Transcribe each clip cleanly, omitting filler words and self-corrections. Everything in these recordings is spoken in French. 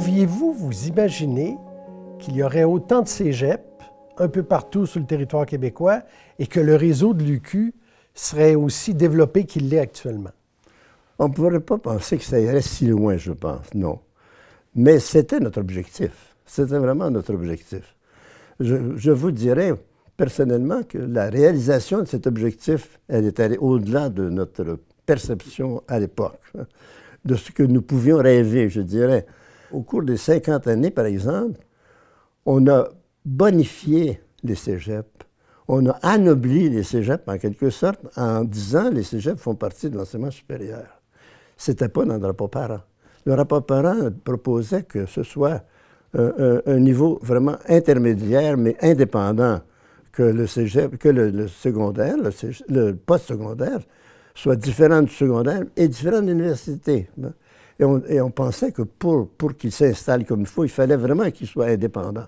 Pouviez-vous vous imaginer qu'il y aurait autant de cégeps un peu partout sur le territoire québécois et que le réseau de l'UQ serait aussi développé qu'il l'est actuellement? On ne pourrait pas penser que ça irait si loin, je pense, non. Mais c'était notre objectif. C'était vraiment notre objectif. Je vous dirais personnellement que la réalisation de cet objectif, elle est allée au-delà de notre perception à l'époque, de ce que nous pouvions rêver, je dirais. Au cours des 50 années, par exemple, on a bonifié les cégeps. On a anobli les cégeps, en quelque sorte, en disant que les cégeps font partie de l'enseignement supérieur. C'était pas dans le rapport parent. Le rapport parent proposait que ce soit un niveau vraiment intermédiaire, mais indépendant, que le cégep, que le secondaire, le post-secondaire, soit différent du secondaire et différent de l'université. Et on pensait que pour qu'il s'installe comme il faut, il fallait vraiment qu'il soit indépendant.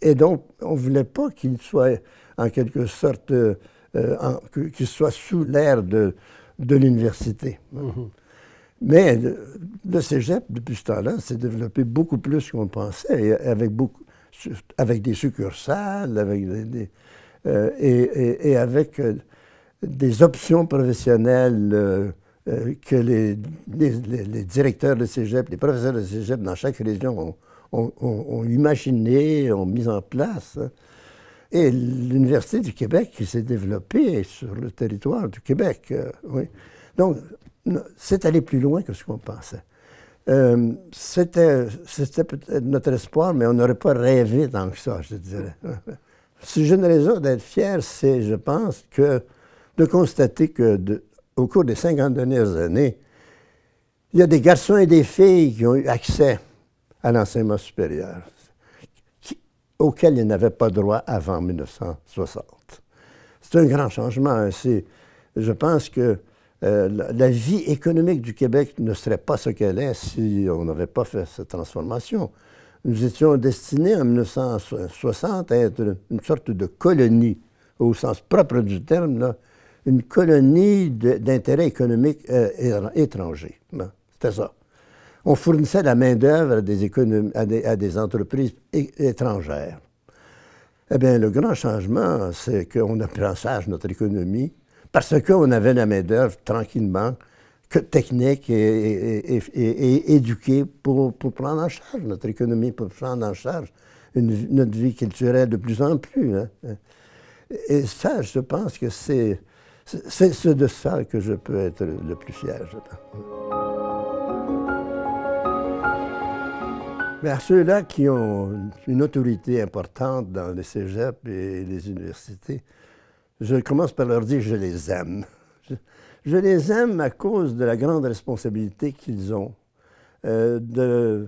Et donc, on ne voulait pas qu'il soit, en quelque sorte, qu'il soit sous l'ère de l'université. Mm-hmm. Mais le cégep, depuis ce temps-là, s'est développé beaucoup plus qu'on le pensait, avec des succursales, et avec des options professionnelles que les directeurs de cégep, les professeurs de cégep dans chaque région ont imaginé, ont mis en place. Et l'Université du Québec qui s'est développée sur le territoire du Québec. Oui. Donc, c'est allé plus loin que ce qu'on pensait. C'était peut-être notre espoir, mais on n'aurait pas rêvé tant que ça, je dirais. Si j'ai une raison d'être fier, c'est, je pense, de constater qu'au cours des 50 dernières années, il y a des garçons et des filles qui ont eu accès à l'enseignement supérieur, auquel ils n'avaient pas droit avant 1960. C'est un grand changement. Je pense que la vie économique du Québec ne serait pas ce qu'elle est si on n'avait pas fait cette transformation. Nous étions destinés en 1960 à être une sorte de colonie, au sens propre du terme, là, une colonie d'intérêt économique étranger. C'était ça. On fournissait la main-d'œuvre à des entreprises étrangères. Eh bien, le grand changement, c'est qu'on a pris en charge notre économie parce qu'on avait la main-d'œuvre tranquillement, technique et éduquée pour prendre en charge notre économie, pour prendre en charge notre vie culturelle de plus en plus. Hein. Et ça, je pense que c'est de ça que je peux être le plus fier, je pense. Mais à ceux-là qui ont une autorité importante dans les cégeps et les universités, je commence par leur dire que je les aime. Je les aime à cause de la grande responsabilité qu'ils ont de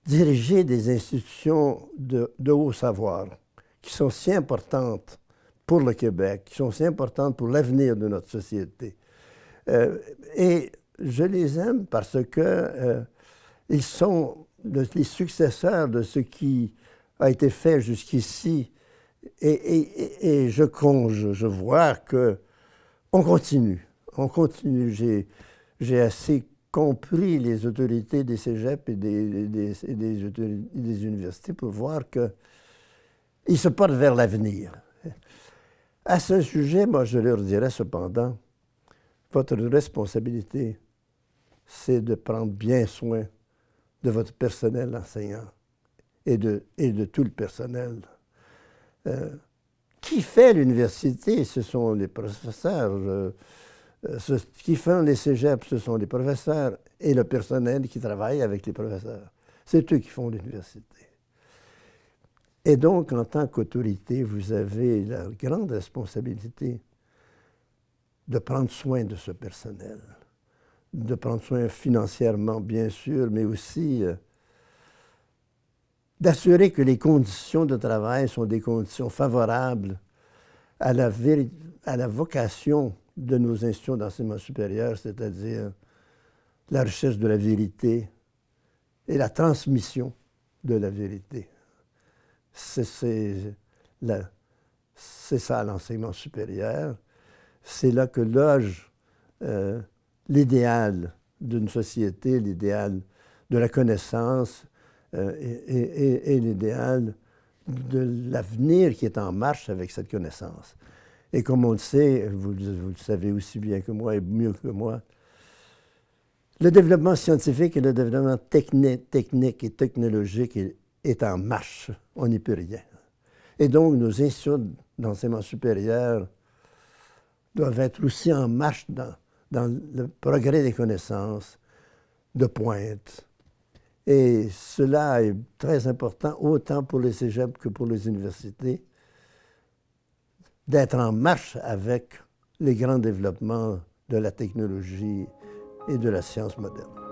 diriger des institutions de haut savoir qui sont si importantes pour le Québec, qui sont si importantes pour l'avenir de notre société. Et je les aime parce que ils sont les successeurs de ce qui a été fait jusqu'ici. Et je vois qu'on continue. On continue. J'ai assez compris les autorités des cégeps et des universités pour voir qu'ils se portent vers l'avenir. À ce sujet, moi, je leur dirais cependant, votre responsabilité, c'est de prendre bien soin de votre personnel enseignant et de tout le personnel. Qui fait l'université, ce sont les professeurs. Ce qui font les cégeps, ce sont les professeurs et le personnel qui travaille avec les professeurs. C'est eux qui font l'université. Et donc, en tant qu'autorité, vous avez la grande responsabilité de prendre soin de ce personnel, de prendre soin financièrement, bien sûr, mais aussi d'assurer que les conditions de travail sont des conditions favorables à la vocation de nos institutions d'enseignement supérieur, c'est-à-dire la recherche de la vérité et la transmission de la vérité. C'est ça l'enseignement supérieur. C'est là que loge l'idéal d'une société, l'idéal de la connaissance et l'idéal de l'avenir qui est en marche avec cette connaissance. Et comme on le sait, vous le savez aussi bien que moi et mieux que moi, le développement scientifique et le développement technique et technologique est en marche. On n'y peut rien. Et donc, nos instituts d'enseignement supérieur doivent être aussi en marche dans le progrès des connaissances de pointe. Et cela est très important, autant pour les cégeps que pour les universités, d'être en marche avec les grands développements de la technologie et de la science moderne.